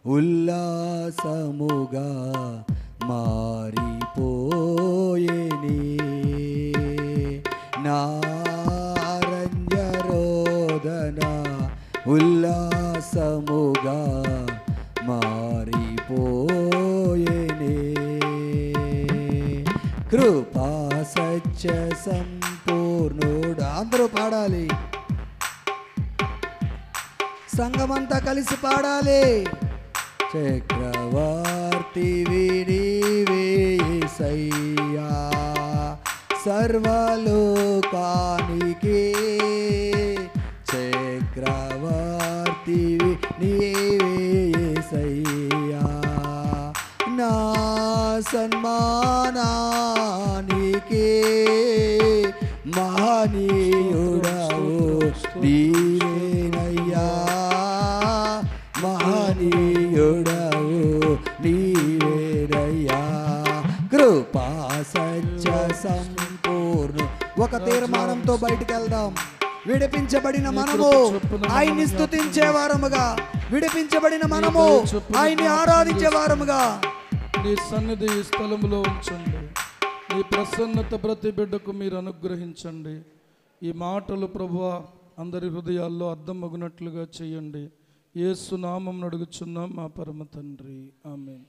ఉల్లాసముగా మారిపోయేనే. నారణ్య రోదన ఉల్లాసముగా మారిపోయేనే. కృపా సత్య సంపూర్ణుడు. అందరూ పాడాలి. సంఘమంతా కలిసి పాడాలి. చక్రవర్తి నీవే యేసయ్యా, సర్వలోకానికి చక్రవర్తి నీవే యేసయ్యా. నా సన్మానానికి మహనీయుడవు నీవేనయ్యా, మహనీయుడవు నీవేనయ్యా. కృపా సత్య సంపూర్ణ. ఒక తీర్మానంతో బయటికి వెళ్దాం. విడిపించబడిన మనము ఆయన్ని స్తుతించే వారముగా, విడిపించబడిన మనము ఆయన్ని ఆరాధించే వారముగా నీ సన్నిధి ఈ స్థలంలో ఉంచండి. నీ ప్రసన్నత ప్రతి బిడ్డకు మీరు అనుగ్రహించండి. ఈ మాటలు ప్రభువా అందరి హృదయాల్లో అర్థమగునట్లుగా చేయండి. యేసు నామమున అడుగుచున్నాం మా పరమ తండ్రి. ఆమేన్.